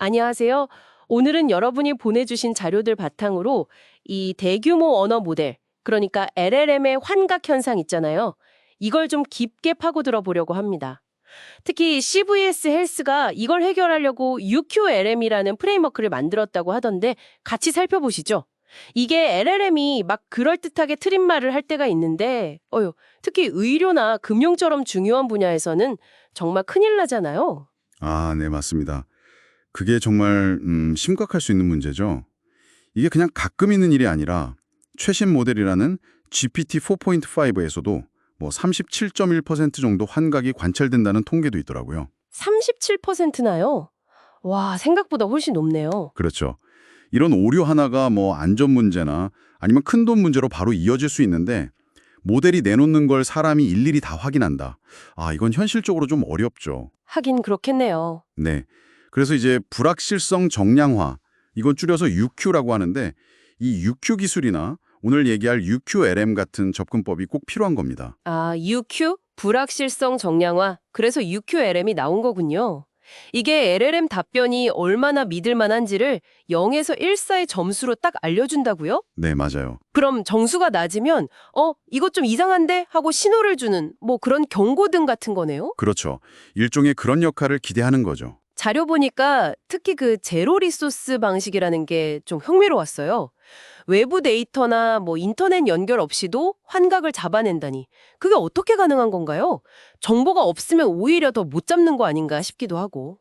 안녕하세요. 오늘은 여러분이 보내주신 자료들 바탕으로 이 대규모 언어 모델, 그러니까 LLM의 환각 현상 있잖아요. 이걸 좀 깊게 파고들어 보려고 합니다. 특히 CVS 헬스가 이걸 해결하려고 UQLM이라는 프레임워크를 만들었다고 하던데 같이 살펴보시죠. 이게 LLM이 막 그럴듯하게 틀린 말을 할 때가 있는데, 특히 의료나 금융처럼 중요한 분야에서는 정말 큰일 나잖아요. 아, 네, 맞습니다. 그게 정말 심각할 수 있는 문제죠. 이게 그냥 가끔 있는 일이 아니라 최신 모델이라는 GPT-4.5에서도 뭐 37.1% 정도 환각이 관찰된다는 통계도 있더라고요. 37%나요? 와, 생각보다 훨씬 높네요. 그렇죠. 이런 오류 하나가 뭐 안전 문제나 아니면 큰돈 문제로 바로 이어질 수 있는데 모델이 내놓는 걸 사람이 일일이 다 확인한다. 아, 이건 현실적으로 좀 어렵죠. 하긴 그렇겠네요. 네. 그래서 이제 불확실성 정량화, 이건 줄여서 UQ라고 하는데 이 UQ 기술이나 오늘 얘기할 UQLM 같은 접근법이 꼭 필요한 겁니다. 아, UQ? 불확실성 정량화. 그래서 UQLM이 나온 거군요. 이게 LLM 답변이 얼마나 믿을 만한지를 0에서 1 사이 점수로 딱 알려준다고요? 네, 맞아요. 그럼 정수가 낮으면 이것 좀 이상한데? 하고 신호를 주는 뭐 그런 경고등 같은 거네요? 그렇죠. 일종의 그런 역할을 기대하는 거죠. 자료 보니까 특히 그 제로 리소스 방식이라는 게 좀 흥미로웠어요. 외부 데이터나 뭐 인터넷 연결 없이도 환각을 잡아낸다니. 그게 어떻게 가능한 건가요? 정보가 없으면 오히려 더 못 잡는 거 아닌가 싶기도 하고.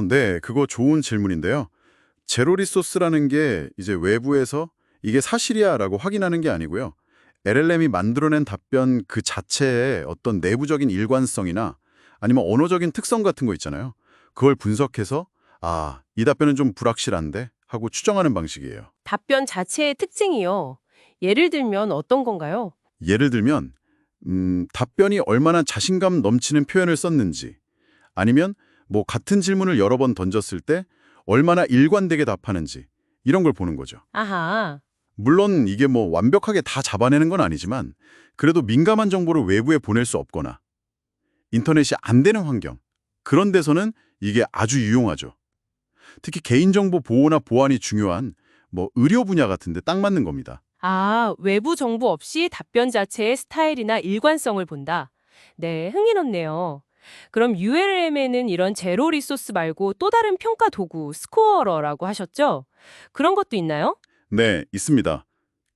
네, 그거 좋은 질문인데요. 제로 리소스라는 게 이제 외부에서 이게 사실이야라고 확인하는 게 아니고요. LLM이 만들어낸 답변 그 자체의 어떤 내부적인 일관성이나 아니면 언어적인 특성 같은 거 있잖아요. 그걸 분석해서 아, 이 답변은 좀 불확실한데 하고 추정하는 방식이에요. 답변 자체의 특징이요. 예를 들면 어떤 건가요? 예를 들면 답변이 얼마나 자신감 넘치는 표현을 썼는지 아니면 뭐 같은 질문을 여러 번 던졌을 때 얼마나 일관되게 답하는지 이런 걸 보는 거죠. 아하. 물론 이게 뭐 완벽하게 다 잡아내는 건 아니지만 그래도 민감한 정보를 외부에 보낼 수 없거나 인터넷이 안 되는 환경 그런 데서는 이게 아주 유용하죠. 특히 개인정보 보호나 보안이 중요한 뭐 의료 분야 같은 데 딱 맞는 겁니다. 아, 외부 정보 없이 답변 자체의 스타일이나 일관성을 본다. 네, 흥미롭네요. 그럼 ULM에는 이런 제로 리소스 말고 또 다른 평가 도구, 스코어러라고 하셨죠? 그런 것도 있나요? 네, 있습니다.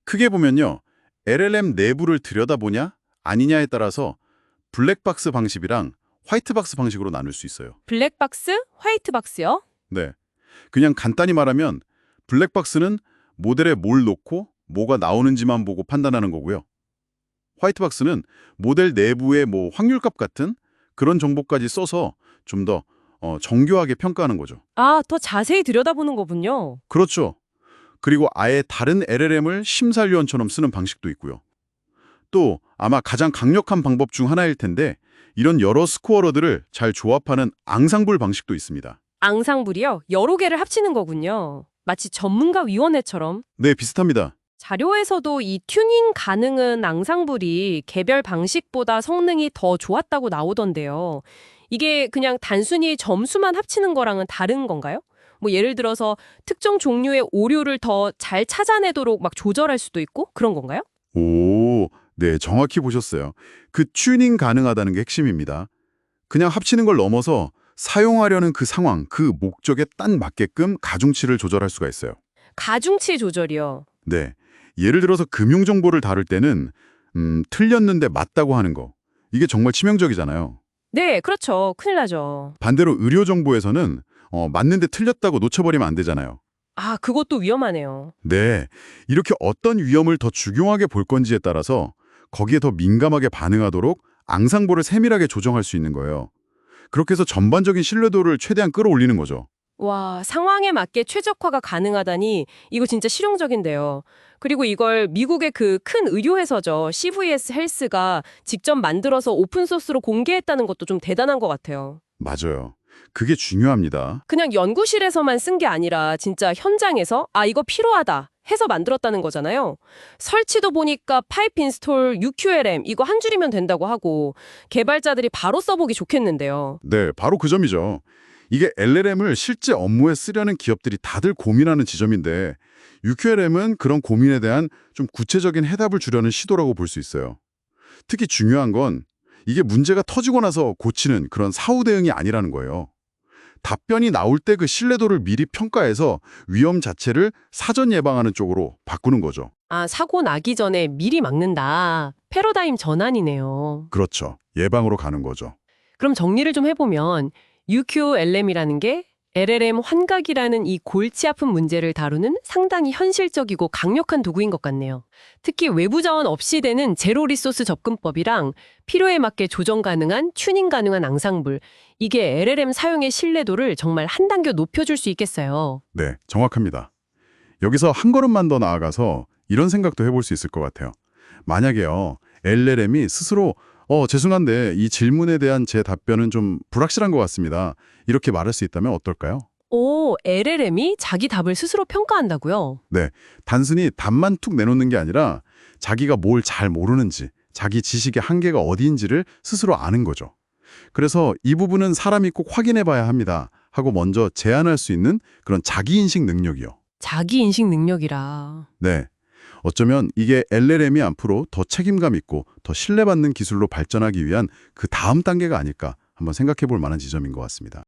크게 보면요. LLM 내부를 들여다보냐 아니냐에 따라서 블랙박스 방식이랑 화이트박스 방식으로 나눌 수 있어요. 블랙박스, 화이트박스요? 네. 그냥 간단히 말하면 블랙박스는 모델에 뭘 넣고 뭐가 나오는지만 보고 판단하는 거고요. 화이트박스는 모델 내부의 뭐 확률값 같은 그런 정보까지 써서 좀 더 정교하게 평가하는 거죠. 아, 더 자세히 들여다보는 거군요. 그렇죠. 그리고 아예 다른 LLM을 심사위원처럼 쓰는 방식도 있고요. 또 아마 가장 강력한 방법 중 하나일 텐데 이런 여러 스코어러들을 잘 조합하는 앙상블 방식도 있습니다. 앙상블이요? 여러 개를 합치는 거군요. 마치 전문가 위원회처럼. 네, 비슷합니다. 자료에서도 이 튜닝 가능한 앙상블이 개별 방식보다 성능이 더 좋았다고 나오던데요. 이게 그냥 단순히 점수만 합치는 거랑은 다른 건가요? 뭐 예를 들어서 특정 종류의 오류를 더 잘 찾아내도록 막 조절할 수도 있고 그런 건가요? 오, 네, 정확히 보셨어요. 그 튜닝 가능하다는 게 핵심입니다. 그냥 합치는 걸 넘어서 사용하려는 그 상황, 그 목적에 딱 맞게끔 가중치를 조절할 수가 있어요. 가중치 조절이요. 네, 예를 들어서 금융 정보를 다룰 때는 틀렸는데 맞다고 하는 거, 이게 정말 치명적이잖아요. 네, 그렇죠. 큰일 나죠. 반대로 의료 정보에서는 맞는데 틀렸다고 놓쳐버리면 안 되잖아요. 아, 그것도 위험하네요. 네, 이렇게 어떤 위험을 더 중요하게 볼 건지에 따라서 거기에 더 민감하게 반응하도록 앙상블을 세밀하게 조정할 수 있는 거예요. 그렇게 해서 전반적인 신뢰도를 최대한 끌어올리는 거죠. 와, 상황에 맞게 최적화가 가능하다니 이거 진짜 실용적인데요. 그리고 이걸 미국의 그 큰 의료회사죠. CVS 헬스가 직접 만들어서 오픈소스로 공개했다는 것도 좀 대단한 것 같아요. 맞아요. 그게 중요합니다. 그냥 연구실에서만 쓴 게 아니라 진짜 현장에서 아, 이거 필요하다 해서 만들었다는 거잖아요. 설치도 보니까 파이프 인스톨 UQLM 이거 한 줄이면 된다고 하고 개발자들이 바로 써보기 좋겠는데요. 네, 바로 그 점이죠. 이게 LLM을 실제 업무에 쓰려는 기업들이 다들 고민하는 지점인데 UQLM은 그런 고민에 대한 좀 구체적인 해답을 주려는 시도라고 볼 수 있어요. 특히 중요한 건 이게 문제가 터지고 나서 고치는 그런 사후 대응이 아니라는 거예요. 답변이 나올 때 그 신뢰도를 미리 평가해서 위험 자체를 사전 예방하는 쪽으로 바꾸는 거죠. 아, 사고 나기 전에 미리 막는다. 패러다임 전환이네요. 그렇죠. 예방으로 가는 거죠. 그럼 정리를 좀 해보면 UQLM이라는 게 LLM 환각이라는 이 골치 아픈 문제를 다루는 상당히 현실적이고 강력한 도구인 것 같네요. 특히 외부 자원 없이 되는 제로 리소스 접근법이랑 필요에 맞게 조정 가능한 튜닝 가능한 앙상블, 이게 LLM 사용의 신뢰도를 정말 한 단계 높여줄 수 있겠어요. 네, 정확합니다. 여기서 한 걸음만 더 나아가서 이런 생각도 해볼 수 있을 것 같아요. 만약에요, LLM이 스스로 죄송한데 이 질문에 대한 제 답변은 좀 불확실한 것 같습니다. 이렇게 말할 수 있다면 어떨까요? 오, LLM이 자기 답을 스스로 평가한다고요? 네, 단순히 답만 툭 내놓는 게 아니라 자기가 뭘 잘 모르는지, 자기 지식의 한계가 어디인지를 스스로 아는 거죠. 그래서 이 부분은 사람이 꼭 확인해 봐야 합니다 하고 먼저 제안할 수 있는 그런 자기인식 능력이요. 자기 인식 능력이라. 네. 어쩌면 이게 LLM이 앞으로 더 책임감 있고 더 신뢰받는 기술로 발전하기 위한 그 다음 단계가 아닐까 한번 생각해 볼 만한 지점인 것 같습니다.